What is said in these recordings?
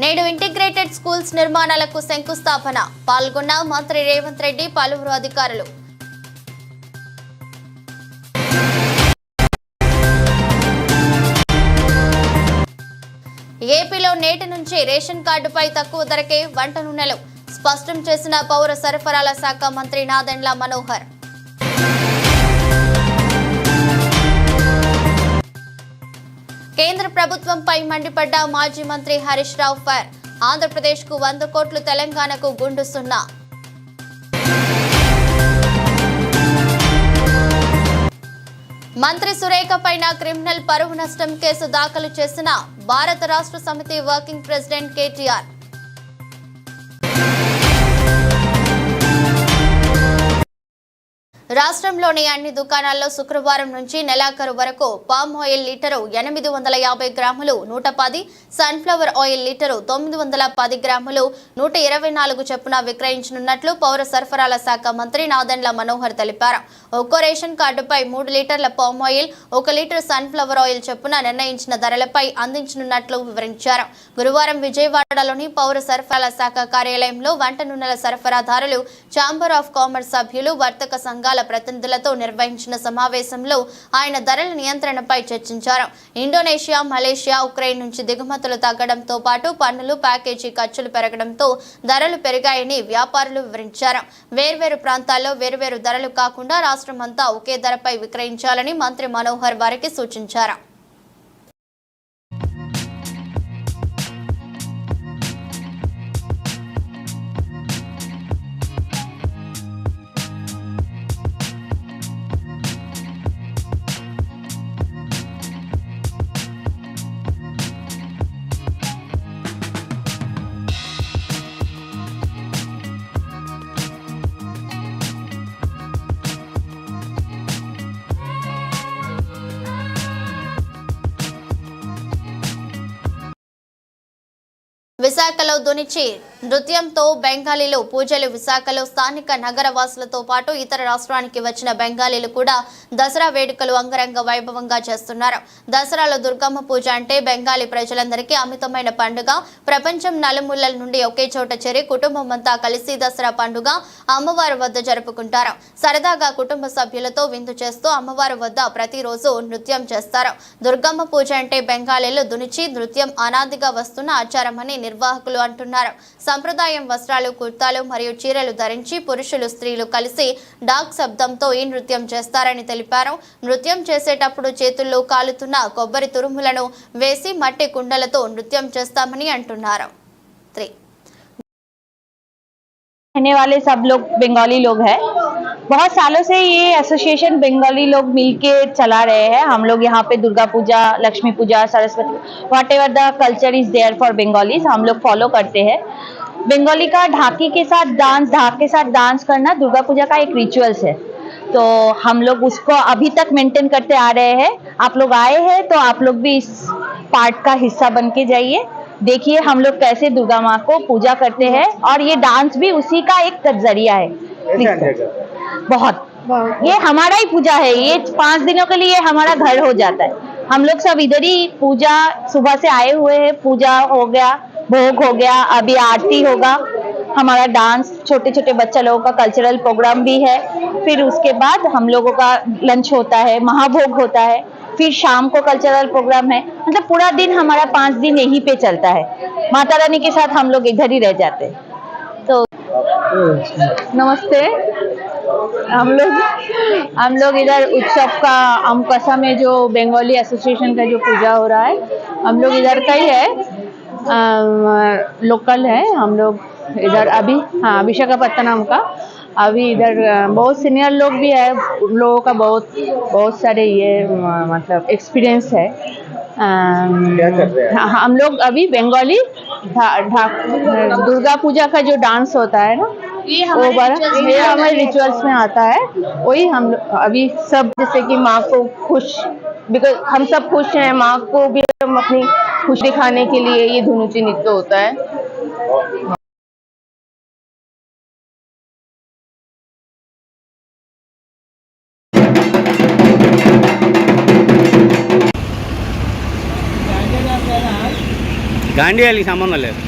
నేడు integrated schools నిర్మాణాలకు శంకుస్థాపన పాల్గొన్న మంత్రి రేవంత్ రెడ్డి పలువురు అధికారులు. ఏపీలో నేటి నుంచి రేషన్ కార్డుపై తక్కువ ధరకే వంట నూనెలు స్పష్టం చేసిన పౌర సరఫరాల శాఖ మంత్రి నాదెండ్ల మనోహర్. కేంద్ర ప్రభుత్వంపై మండిపడ్డ మాజీ మంత్రి హరీష్ రావు ఫైర్. ఆంధ్రప్రదేశ్కు 100 కోట్లు, తెలంగాణకు గుండు సున్నా. మంత్రి సురేఖ పైన క్రిమినల్ పరువు నష్టం కేసు దాఖలు చేసిన భారత రాష్ట్ర సమితి వర్కింగ్ ప్రెసిడెంట్ కేటీఆర్. రాష్ట్రంలోని అన్ని దుకాణాల్లో శుక్రవారం నుంచి నెలాఖరు వరకు పామ్ ఆయిల్ లీటరు 850 గ్రాములు 110, సన్ఫ్లవర్ ఆయిల్ లీటరు 910 గ్రాములు 124 చొప్పున విక్రయించనున్నట్లు పౌర సరఫరాల శాఖ మంత్రి నాదెండ్ల మనోహర్ తెలిపారు. ఒక్కో రేషన్ కార్డుపై 3 లీటర్ల palm oil, 1 litre sunflower oil చొప్పున నిర్ణయించిన ధరలపై అందించనున్నట్లు వివరించారు. గురువారం విజయవాడలోని పౌర సరఫరాల శాఖ కార్యాలయంలో వంట నూనెల సరఫరాదారులు, ఛాంబర్ ఆఫ్ కామర్స్ సభ్యులు, వర్తక సంఘాల ప్రతినిధులతో నిర్వహించిన సమావేశంలో ఆయన ధరల నియంత్రణపై చర్చించారు. ఇండోనేషియా, మలేషియా, ఉక్రెయిన్ నుంచి దిగుమతులు తగ్గడంతో పాటు పన్నులు, ప్యాకేజీ ఖర్చులు పెరగడంతో ధరలు పెరిగాయని వ్యాపారులు వివరించారు. వేర్వేరు ప్రాంతాల్లో వేర్వేరు ధరలు కాకుండా రాష్ట్రమంతా ఒకే ధరపై విక్రయించాలని మంత్రి మనోహర్ వారికి సూచించారు. విశాఖలో దునిచి నృత్యంతో బెంగాలీలు పూజలు. విశాఖలో స్థానిక నగర వాసులతో పాటు ఇతర రాష్ట్రానికి వచ్చిన బెంగాలీలు కూడా దసరా వేడుకలు అంగరంగ వైభవంగా చేస్తున్నారు. దసరాలో దుర్గమ్మ పూజ అంటే బెంగాలీ ప్రజలందరికీ అమితమైన పండుగ. ప్రపంచం నలుమూలల నుండి ఒకే చోట చేరి కుటుంబం అంతా కలిసి దసరా పండుగ అమ్మవారి వద్ద జరుపుకుంటారు. సరదాగా కుటుంబ సభ్యులతో విందు చేస్తూ అమ్మవారి వద్ద ప్రతిరోజు నృత్యం చేస్తారు. దుర్గమ్మ పూజ అంటే బెంగాలీలు దునిచి నృత్యం అనాదిగా వస్తున్న ఆచారమని నిర్వాహకులు అంటున్నారు. సంప్రదాయం వస్త్రాలు, కుర్తాలు మరియు చీరలు ధరించి పురుషులు, స్త్రీలు కలిసి డాక్ శబ్దంతో ఈ నృత్యం చేస్తారని తెలిపారు. నృత్యం చేసేటప్పుడు చేతుల్లో కాలుతున్న కొబ్బరి తురుములను వేసి మట్టి కుండలతో నృత్యం చేస్తామని అంటున్నారు. रहने वाले सब लोग बंगाली लोग हैं। बहुत सालों से ये एसोसिएशन बंगाली लोग मिलके चला रहे हैं। हम लोग यहाँ पे Durga Puja, Lakshmi Puja, Saraswati, whatever the culture is there for Bengalis, हम लोग फॉलो करते हैं। बंगाली का ढाक के साथ डांस करना दुर्गा पूजा का एक रिचुअल्स है, तो हम लोग उसको अभी तक मेंटेन करते आ रहे हैं। आप लोग आए हैं तो आप लोग भी इस पार्ट का हिस्सा बन के जाइए, देखिए हम लोग कैसे दुर्गा माँ को पूजा करते हैं, और ये डांस भी उसी का एक जरिया है। बहुत ये हमारा ही पूजा है, ये 5 दिनों के लिए हमारा घर हो जाता है। हम लोग सब इधर ही पूजा सुबह से आए हुए हैं, पूजा हो गया, भोग हो गया, अभी आरती होगा, हमारा डांस, छोटे छोटे बच्चा लोगों का कल्चरल प्रोग्राम भी है, फिर उसके बाद हम लोगों का लंच होता है, महाभोग होता है, फिर शाम को कल्चरल प्रोग्राम है। मतलब पूरा दिन हमारा 5 दिन यहीं पे चलता है। माता रानी के साथ हम लोग इधर ही रह जाते हैं। तो नमस्ते, हम लोग इधर उत्सव का अमकसा में जो बंगाली एसोसिएशन का जो पूजा हो रहा है, हम लोग इधर का ही है, लोकल है हम लोग इधर। अभी हाँ, विशाखापट्टनम का अभी इधर बहुत सीनियर लोग भी है, लोगों का बहुत सारे ये मतलब एक्सपीरियंस है। क्या कर रहे हैं? हम लोग अभी बंगाली दुर्गा पूजा का जो डांस होता है ना, वो हमारे रिचुअल्स में आता है, वही हम अभी सब, जैसे कि माँ को खुश, बिकॉज हम सब खुश हैं, माँ को भी हम अपनी खुश दिखाने के लिए ये धुनुची नृत्य होता है। గాంధీయాలకి సంబంధం లేదు.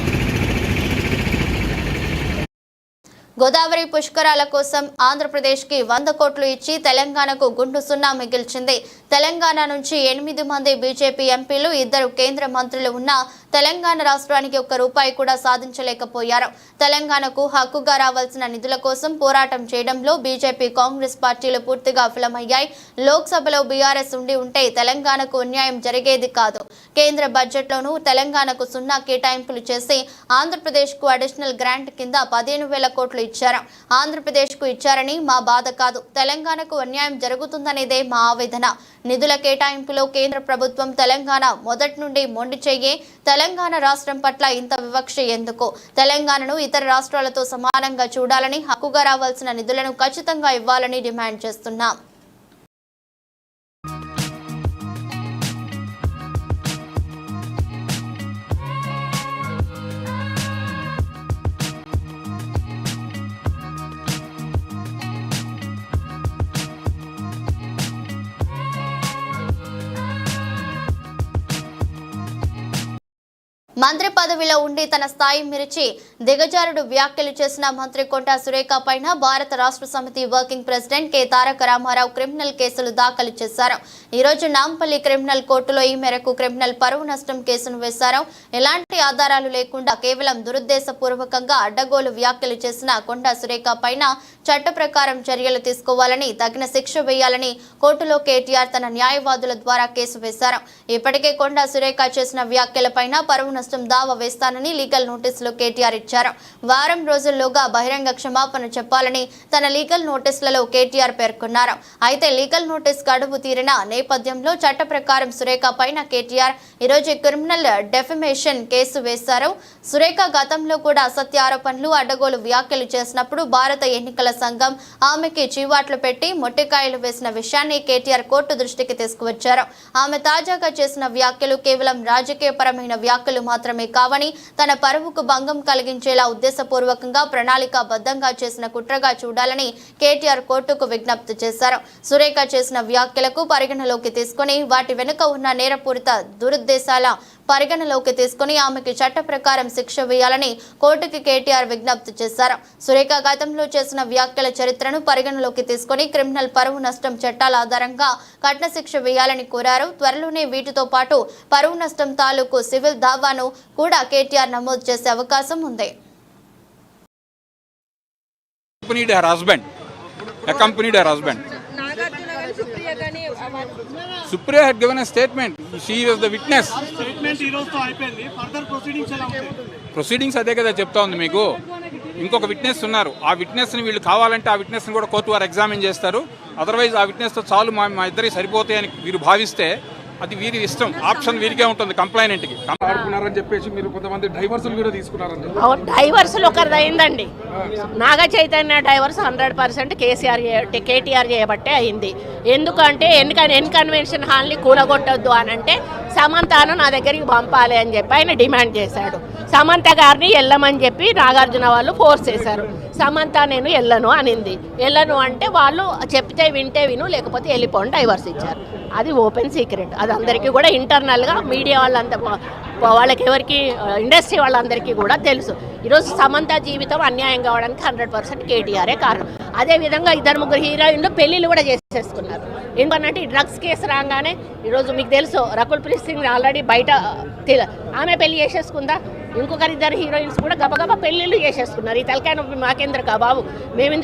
గోదావరి పుష్కరాల కోసం ఆంధ్రప్రదేశ్కి 100 కోట్లు ఇచ్చి తెలంగాణకు గుండు సున్నా మిగిల్చింది. తెలంగాణ నుంచి 8 మంది బీజేపీ ఎంపీలు, 2 కేంద్ర మంత్రులు ఉన్నా తెలంగాణ రాష్ట్రానికి 1 రూపాయి కూడా సాధించలేకపోయారు. తెలంగాణకు హక్కుగా రావాల్సిన నిధుల కోసం పోరాటం చేయడంలో బీజేపీ, కాంగ్రెస్ పార్టీలు పూర్తిగా విఫలమయ్యాయి. లోక్సభలో బీఆర్ఎస్ ఉంటే తెలంగాణకు అన్యాయం జరిగేది కాదు. కేంద్ర బడ్జెట్లోనూ తెలంగాణకు సున్నా కేటాయింపులు చేసి ఆంధ్రప్రదేశ్కు అడిషనల్ గ్రాంట్ కింద 15,000 కోట్లు ఇచ్చారు. ఆంధ్రప్రదేశ్కు ఇచ్చారని మా బాధ కాదు, తెలంగాణకు అన్యాయం జరుగుతుందనేదే మా ఆవేదన. నిధుల కేటాయింపులో కేంద్ర ప్రభుత్వం తెలంగాణ మొదటి నుండి మొండి చెయ్యే. తెలంగాణ రాష్ట్రం పట్ల ఇంత వివక్ష ఎందుకు? తెలంగాణను ఇతర రాష్ట్రాలతో సమానంగా చూడాలని, హక్కుగా రావాల్సిన నిధులను ఖచ్చితంగా ఇవ్వాలని డిమాండ్ చేస్తున్నాం. మంత్రి పదవిలో ఉండి తన స్థాయి మిరిచి దిగజారుడు వ్యాఖ్యలు చేసిన మంత్రి కొండా సురేఖ పైన భారత రాష్ట్ర సమితి వర్కింగ్ ప్రెసిడెంట్ కె తారక రామారావు క్రిమినల్ కేసులు దాఖలు చేశారు. ఈ రోజు నాంపల్లి క్రిమినల్ కోర్టులో ఈ మేరకు క్రిమినల్ పరువు నష్టం కేసును వేశారు. ఎలాంటి ఆధారాలు లేకుండా కేవలం దురుద్దేశపూర్వకంగా అడ్డగోలు వ్యాఖ్యలు చేసిన కొండా సురేఖ పైన చట్ట ప్రకారం చర్యలు తీసుకోవాలని, తగిన శిక్ష వేయాలని కోర్టులో కేటీఆర్ తన న్యాయవాదుల ద్వారా కేసు వేశారు. ఇప్పటికే కొండా సురేఖ చేసిన వ్యాఖ్యలపైన పరువు దావా వేస్తానని లీగల్ నోటీసులు కేటీఆర్ ఇచ్చారు. వారం రోజుల్లోగా బహిరంగ క్షమాపణ చెప్పాలని తన లీగల్ నోటీసులలో కేటీఆర్ పేర్కొన్నారు. అయితే లీగల్ నోటీస్ గడువు తీరిన నేపథ్యంలో చట్ట ప్రకారం సురేఖ పైన కేటీఆర్ ఈరోజు క్రిమినల్ డెఫమేషన్ కేసు వేశారు. సురేఖ గతంలో కూడా అసత్య ఆరోపణలు, అడ్డగోలు వ్యాఖ్యలు చేసినప్పుడు భారత ఎన్నికల సంఘం ఆమెకి చీవాట్లు పెట్టి మొట్టికాయలు వేసిన విషయాన్ని కేటీఆర్ కోర్టు దృష్టికి తీసుకువచ్చారు. ఆమె తాజాగా చేసిన వ్యాఖ్యలు కేవలం రాజకీయపరమైన వ్యాఖ్యలు మాత్రమే కావని, తన పరువుకు భంగం కలిగించేలా ఉద్దేశపూర్వకంగా ప్రణాళికాబద్ధంగా చేసిన కుట్రగా చూడాలని కేటీఆర్ కోర్టుకు విజ్ఞప్తి చేశారు. సురేఖ చేసిన వ్యాఖ్యలకు పరిగణలోకి తీసుకుని వాటి వెనుక ఉన్న నేరపూరిత దురుద్దేశాల పరిగణలోకి తీసుకుని ఆమెకి చట్ట ప్రకారం శిక్ష వేయాలని కోర్టుకి కేటీఆర్ విజ్ఞప్తి చేశారు. సురేఖ గతంలో చేసిన వ్యాఖ్యల చరిత్రను పరిగణలోకి తీసుకుని క్రిమినల్ పరువు నష్టం చట్టాల ఆధారంగా కఠిన శిక్ష వేయాలని కోరారు. త్వరలోనే వీటితో పాటు పరువు నష్టం తాలూకు సివిల్ దావాను కూడా కేటీఆర్ నమోదు చేసే అవకాశం ఉంది. Supriya had given a statement. She was the witness. Proceedings అదే కదా చెప్తా ఉంది మీకు. ఇంకొక విట్నెస్ ఉన్నారు. ఆ విట్నెస్ని వీళ్ళు కావాలంటే ఆ విట్నెస్ని కూడా కోర్టు వారు ఎగ్జామిన్ చేస్తారు. అదర్వైజ్ ఆ విట్నెస్తో చాలు మా ఇద్దరికి సరిపోతాయని వీరు భావిస్తే అది వీరి ఇష్టం. ఆప్షన్ వీరికే ఉంటుంది కంప్లైనెంట్కి. ఆడుకున్నారని చెప్పేసి మీరు కొంతమంది డైవర్సులు కూడా తీసుకున్నారని. డైవర్సులు ఒకరిదైందండి. నాగ చైతన్య డైవర్స్ 100% కేటీఆర్ చేయబట్టే అయింది. ఎందుకంటే ఎన్కన్వెన్షన్ హాల్ని కూలగొట్టొద్దు అని అంటే సమంతను నా దగ్గరికి పంపాలి అని చెప్పి ఆయన డిమాండ్ చేశాడు. సమంత గారిని వెళ్ళమని చెప్పి నాగార్జున వాళ్ళు ఫోర్స్ చేశారు. సమంత నేను వెళ్ళను అనింది. వెళ్ళను అంటే వాళ్ళు చెప్తే వింటే విను, లేకపోతే వెళ్ళిపోండి డైవర్స్ ఇచ్చారు. అది ఓపెన్ సీక్రెట్. అది అందరికీ కూడా ఇంటర్నల్గా మీడియా వాళ్ళంతా వాళ్ళకి ఎవరికి ఇండస్ట్రీ వాళ్ళందరికీ కూడా తెలుసు. ఈరోజు సమంత జీవితం అన్యాయం కావడానికి 100% కేటీఆరే కారణం. అదేవిధంగా 2-3 హీరోయిన్లు పెళ్ళిళ్ళు కూడా చేసేసుకున్నారు. ఎందుకంటే ఈ డ్రగ్స్ కేసు రాగానే ఈరోజు మీకు తెలుసు రకుల్ ప్రీత్ సింగ్ ఆల్రెడీ బయట ఆమె పెళ్లి చేసేసుకుందా. ఇంకొకరి 2 హీరోయిన్స్ కూడా గబగబా పెళ్ళిళ్ళు చేసేసుకున్నారు. ఈ తలకాయ నొప్పి మాకేంద్ర బాబు. మేము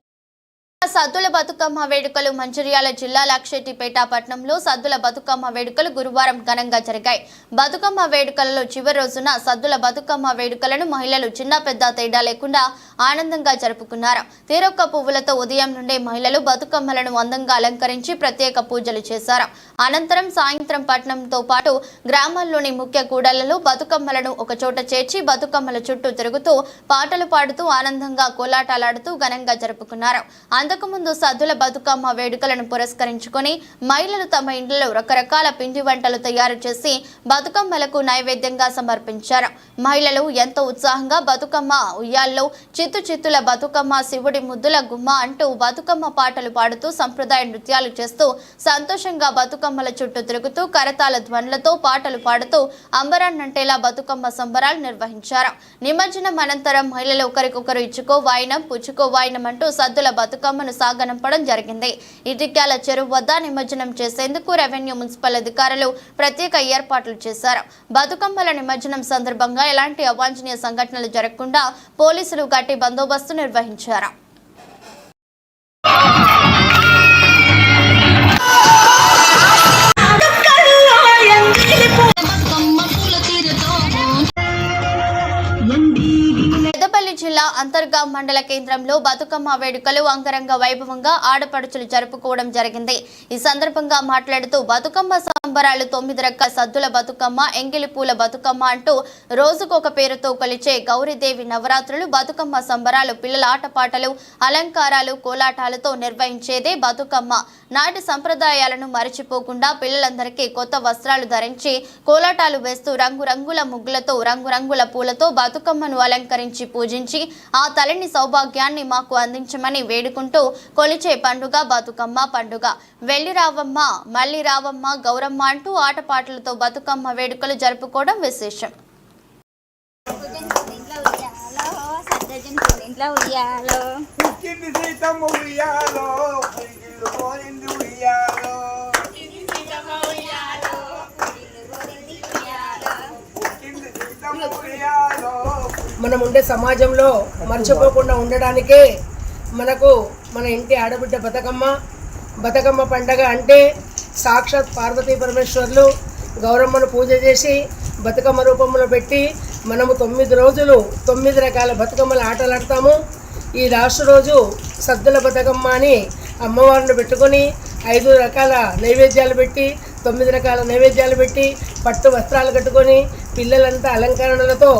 సద్దుల బతుకమ్మ వేడుకలు మంచిర్యాల జిల్లా లక్షెట్టిపేట పట్టణంలో సద్దుల బతుకమ్మ వేడుకలు గురువారం ఘనంగా జరిగాయి. బతుకమ్మ వేడుకలలో చివరి రోజున సద్దుల బతుకమ్మ వేడుకలను మహిళలు చిన్న పెద్ద తేడా లేకుండా ఆనందంగా జరుపుకున్నారు. తీరొక్క పువ్వులతో ఉదయం నుండే మహిళలు బతుకమ్మలను అందంగా అలంకరించి ప్రత్యేక పూజలు చేశారు. అనంతరం సాయంత్రం పట్టణంతో పాటు గ్రామాల్లోని ముఖ్య కూడళ్లలో బతుకమ్మలను ఒక చోట చేర్చి బతుకమ్మల చుట్టూ తిరుగుతూ పాటలు పాడుతూ ఆనందంగా కోలాటాలాడుతూ ఘనంగా జరుపుకున్నారు. అందుకు అంతకుముందు సద్దుల బతుకమ్మ వేడుకలను పురస్కరించుకొని మహిళలు తమ ఇంట్లో రకరకాల పిండి వంటలు తయారు చేసి బతుకమ్మలకు నైవేద్యంగా సమర్పించారు. మహిళలు ఎంతో ఉత్సాహంగా బతుకమ్మ ఉయ్యాల్లో చిత్తుల బతుకమ్మ శివుడి ముద్దుల గుమ్మ అంటూ బతుకమ్మ పాటలు పాడుతూ సంప్రదాయ నృత్యాలు చేస్తూ సంతోషంగా బతుకమ్మల చుట్టూ తిరుగుతూ కరతాళ ధ్వనులతో పాటలు పాడుతూ అంబరాన్నంటేలా బతుకమ్మ సంబరాలు నిర్వహించారు. నిమజ్జనం అనంతరం మహిళలు ఒకరికొకరు ఇచ్చుకో వాయినం పుచ్చుకో వాయినం అంటూ సద్దుల బతుకమ్మను సాగనంపడం జరిగింది. ఇటిక్యాల చెరువు వద్ద నిమజ్జనం చేసేందుకు రెవెన్యూ మున్సిపల్ అధికారులు ప్రత్యేక ఏర్పాట్లు చేశారు. బతుకమ్మల నిమజ్జనం సందర్భంగా ఎలాంటి అవాంఛనీయ సంఘటనలు జరగకుండా పోలీసులు గట్టి బందోబస్తు నిర్వహించారు. పెద్దపల్లి జిల్లా అంతర్గాం మండల కేంద్రంలో బతుకమ్మ వేడుకలు అంగరంగ వైభవంగా ఆడపడుచులు జరుపుకోవడం జరిగింది. ఈ సందర్భంగా మాట్లాడుతూ బతుకమ్మ సంబరాలు 9 రకాల సద్దుల బతుకమ్మ, ఎంగిలి పూల బతుకమ్మ అంటూ రోజుకొక పేరుతో కొలిచే గౌరీదేవి నవరాత్రులు, బతుకమ్మ సంబరాలు, పిల్లల ఆటపాటలు, అలంకారాలు, కోలాటాలతో నిర్వహించేదే బతుకమ్మ. నాటి సంప్రదాయాలను మరిచిపోకుండా పిల్లలందరికీ కొత్త వస్త్రాలు ధరించి కోలాటాలు వేస్తూ రంగురంగుల ముగ్గులతో రంగురంగుల పూలతో బతుకమ్మను అలంకరించి పూజించి ఆ తల్లిని సౌభాగ్యాన్ని మాకు అందించమని వేడుకుంటూ కొలిచే పండుగ బతుకమ్మ పండుగ. వెళ్ళి రావమ్మ మళ్ళీ రావమ్మ గౌరమ్మ అంటూ ఆటపాటలతో బతుకమ్మ వేడుకలు జరుపుకోవడం విశేషం. మనం ఉండే సమాజంలో మర్చిపోకుండా ఉండడానికే మనకు మన ఇంటి ఆడబిడ్డ బతుకమ్మ పండగ అంటే సాక్షాత్ పార్వతీ పరమేశ్వర్లు గౌరమ్మను పూజ చేసి బతుకమ్మ రూపంలో పెట్టి మనము 9 రోజులు 9 రకాల బతుకమ్మల ఆటలాడతాము. ఈ లాస్ట్ రోజు సద్దుల బతుకమ్మ అని అమ్మవారిని పెట్టుకొని 5 రకాల నైవేద్యాలు పెట్టి 9 రకాల నైవేద్యాలు పెట్టి పట్టు వస్త్రాలు కట్టుకొని పిల్లలంతా అలంకరణలతో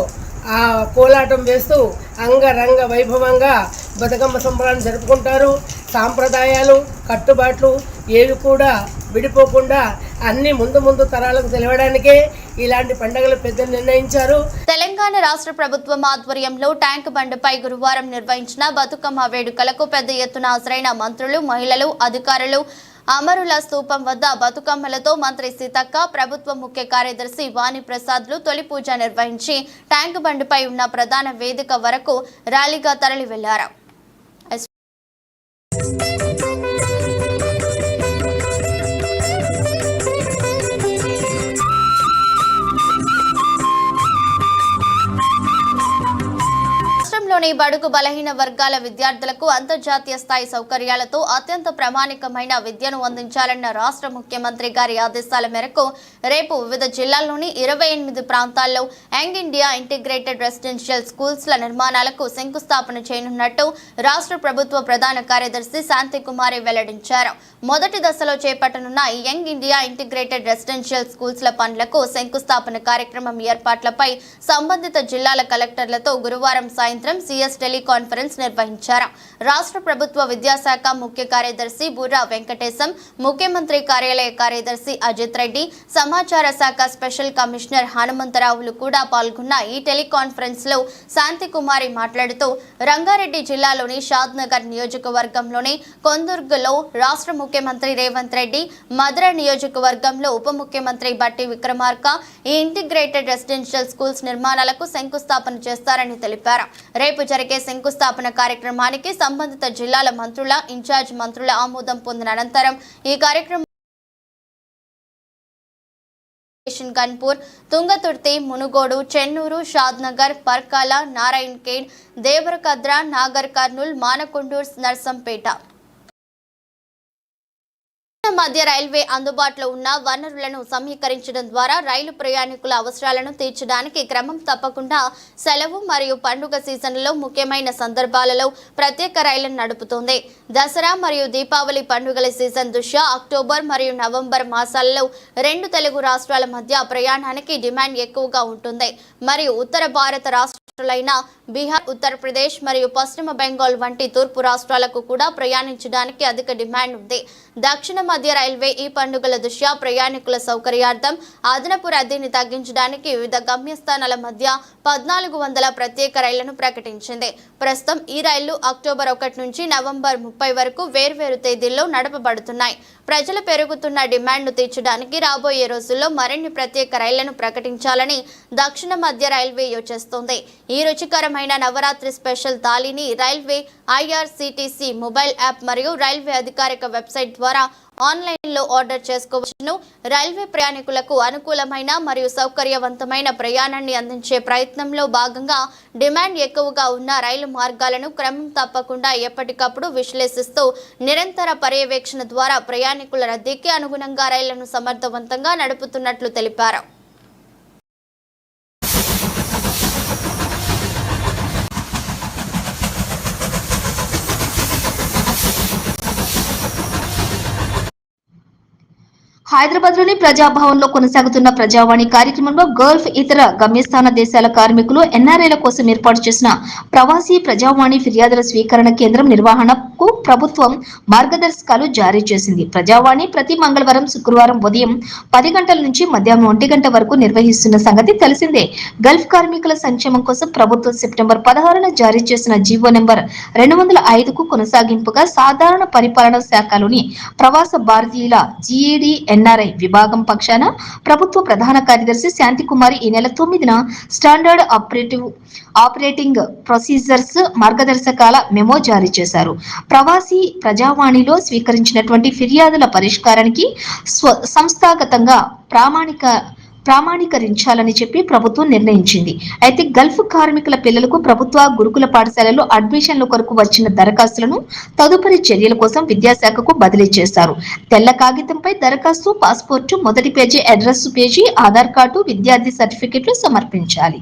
ఆ కోలాటం వేస్తూ అంగరంగ వైభవంగా బతుకమ్మ సంబరాన్ని జరుపుకుంటారు. సాంప్రదాయాలు కట్టుబాట్లు ఏవి కూడా విడిపోకుండా అన్ని ముందు తరాలకు తెలవడానికే ఇలాంటి పండుగలు పెద్దలు నిర్ణయించారు. తెలంగాణ రాష్ట్ర ప్రభుత్వం ఆధ్వర్యంలో ట్యాంక్ బండ్పై గురువారం నిర్వహించిన బతుకమ్మ వేడుకలకు పెద్ద ఎత్తున హాజరైన మంత్రులు, మహిళలు, అధికారులు అమరుల స్తూపం వద్ద బతుకమ్మలతో మంత్రి సీతక్క, ప్రభుత్వ ముఖ్య కార్యదర్శి వాణి ప్రసాద్లు తొలి పూజ నిర్వహించి ట్యాంక్ బండ్పై ఉన్న ప్రధాన వేదిక వరకు ర్యాలీగా తరలి వెళ్లారు. రాష్ట్రంలోని బడుగు బలహీన వర్గాల విద్యార్థులకు అంతర్జాతీయ స్థాయి సౌకర్యాలతో అత్యంత ప్రామాణికమైన విద్యను అందించాలన్న రాష్ట్ర ముఖ్యమంత్రి గారి ఆదేశాల మేరకు రేపు వివిధ జిల్లాల్లోని 28 ప్రాంతాల్లో యంగ్ ఇండియా ఇంటిగ్రేటెడ్ రెసిడెన్షియల్ స్కూల్స్ల నిర్మాణాలకు శంకుస్థాపన చేయనున్నట్టు రాష్ట్ర ప్రభుత్వ ప్రధాన కార్యదర్శి శాంతికుమారి వెల్లడించారు. మొదటి దశలో చేపట్టనున్న ఈ యంగ్ ఇండియా ఇంటిగ్రేటెడ్ రెసిడెన్షియల్ స్కూల్స్ల పనులకు శంకుస్థాపన కార్యక్రమం ఏర్పాట్లపై సంబంధిత జిల్లాల కలెక్టర్లతో గురువారం సాయంత్రం సీఎస్ టెలికాన్ఫరెన్స్ నిర్వహించారు. రాష్ట్ర ప్రభుత్వ విద్యాశాఖ ముఖ్య కార్యదర్శి బుర్రా వెంకటేశం, ముఖ్యమంత్రి కార్యాలయ కార్యదర్శి అజిత్ రెడ్డి, సమాచార శాఖ స్పెషల్ కమిషనర్ హనుమంతరావులు కూడా పాల్గొన్న ఈ టెలికాన్ఫరెన్స్ లో శాంతికుమారి మాట్లాడుతూ రంగారెడ్డి జిల్లాలోని షాద్ నగర్ నియోజకవర్గంలోని కొందుర్గులో రాష్ట్ర ముఖ్యమంత్రి రేవంత్ రెడ్డి, మధుర నియోజకవర్గంలో ఉప ముఖ్యమంత్రి బట్టి విక్రమార్క ఈ ఇంటిగ్రేటెడ్ రెసిడెన్షియల్ స్కూల్స్ నిర్మాణాలకు శంకుస్థాపన చేస్తారని తెలిపారు. రేపు జరిగే శంకుస్థాపన కార్యక్రమానికి సంబంధిత జిల్లాల మంత్రుల, ఇన్ఛార్జ్ మంత్రుల ఆమోదం పొందిన అనంతరం ఈ కార్యక్రమం గన్పూర్, తుంగతుర్తి, మునుగోడు, చెన్నూరు, షాద్నగర్, పర్కాల, నారాయణ్ ఖేడ్, దేవరకద్ర, నాగర్ కర్నూల్, మానకొండూర్, నర్సంపేట మధ్య రైల్వే అందుబాటులో ఉన్న వనరులను సమీకరించడం ద్వారా రైలు ప్రయాణికుల అవసరాలను తీర్చడానికి క్రమం తప్పకుండా సెలవు మరియు పండుగ సీజన్లలో ముఖ్యమైన సందర్భాలలో ప్రత్యేక రైళ్లను నడుపుతోంది. దసరా మరియు దీపావళి పండుగల సీజన్ దృష్ట్యా అక్టోబర్ మరియు నవంబర్ మాసాలలో రెండు తెలుగు రాష్ట్రాల మధ్య ప్రయాణానికి డిమాండ్ ఎక్కువగా ఉంటుంది మరియు ఉత్తర భారత రాష్ట్రాలైన బీహార్, ఉత్తరప్రదేశ్ మరియు పశ్చిమ బెంగాల్ వంటి తూర్పు రాష్ట్రాలకు కూడా ప్రయాణించడానికి అధిక డిమాండ్ ఉంది. దక్షిణ మధ్య రైల్వే ఈ పండుగల దృష్ట్యా ప్రయాణికుల సౌకర్యార్థం అదనపు రద్దీని తగ్గించడానికి వివిధ గమ్యస్థానాల మధ్య 1400 ప్రత్యేక రైళ్లను ప్రకటించింది. ప్రస్తుతం ఈ రైళ్లు అక్టోబర్ 1 నుంచి నవంబర్ 30 వరకు వేర్వేరు తేదీల్లో నడపబడుతున్నాయి. ప్రజల పెరుగుతున్న డిమాండ్ను తీర్చడానికి రాబోయే రోజుల్లో మరిన్ని ప్రత్యేక రైళ్లను ప్రకటించాలని దక్షిణ మధ్య రైల్వే యోచిస్తోంది. ఈ రుచికరమైన నవరాత్రి స్పెషల్ థాలీని రైల్వే IRCTC మొబైల్ యాప్ మరియు రైల్వే అధికారిక వెబ్సైట్ ద్వారా ఆన్లైన్లో ఆర్డర్ చేసుకోవచ్చును. రైల్వే ప్రయాణికులకు అనుకూలమైన మరియు సౌకర్యవంతమైన ప్రయాణాన్ని అందించే ప్రయత్నంలో భాగంగా డిమాండ్ ఎక్కువగా ఉన్న రైలు మార్గాలను క్రమం తప్పకుండా ఎప్పటికప్పుడు విశ్లేషిస్తూ నిరంతర పర్యవేక్షణ ద్వారా ప్రయాణికుల రద్దీకి అనుగుణంగా రైళ్లను సమర్థవంతంగా నడుపుతున్నట్లు తెలిపారు. హైదరాబాద్ లోని ప్రజాభవన్ లో కొనసాగుతున్న ప్రజావాణి కార్యక్రమంలో గల్ఫ్ ఇతర గమ్యస్థాన దేశాల కార్మికులు ఎన్ఆర్ఐల కోసం ఏర్పాటు చేసిన ప్రవాసీ ప్రజావాణి ఫిర్యాదుల స్వీకరణ కేంద్రం నిర్వహణకు ప్రభుత్వం మార్గదర్శకాలు జారీ చేసింది. ప్రజావాణి ప్రతి మంగళవారం, శుక్రవారం ఉదయం 10 గంటల నుంచి మధ్యాహ్నం 1 గంట వరకు నిర్వహిస్తున్న సంగతి తెలిసిందే. గల్ఫ్ కార్మికుల సంక్షేమం కోసం ప్రభుత్వం సెప్టెంబర్ 16న జారీ చేసిన జీవో నెంబర్ 205కు కొనసాగింపుగా సాధారణ పరిపాలనా శాఖలోని ప్రవాస భారతీయుల GED NRI విభాగం పక్షాన ప్రభుత్వ ప్రధాన కార్యదర్శి శాంతికుమారి ఈ నెల 9న స్టాండర్డ్ ఆపరేటింగ్ ప్రొసీజర్స్ మార్గదర్శకాల మెమో జారీ చేశారు. ప్రవాసీ ప్రజావాణిలో స్వీకరించినటువంటి ఫిర్యాదుల పరిష్కారానికి సంస్థాగతంగా ప్రామాణీకరించాలని చెప్పి ప్రభుత్వం నిర్ణయించింది. అయితే గల్ఫ్ కార్మికుల పిల్లలకు ప్రభుత్వ గురుకుల పాఠశాలలో అడ్మిషన్ల కొరకు వచ్చిన దరఖాస్తులను తదుపరి చర్యల కోసం విద్యాశాఖకు బదిలీ చేశారు. తెల్ల కాగితంపై దరఖాస్తు, పాస్పోర్టు, మొదటి page, address page, Aadhaar card, విద్యార్థి సర్టిఫికెట్లు సమర్పించాలి.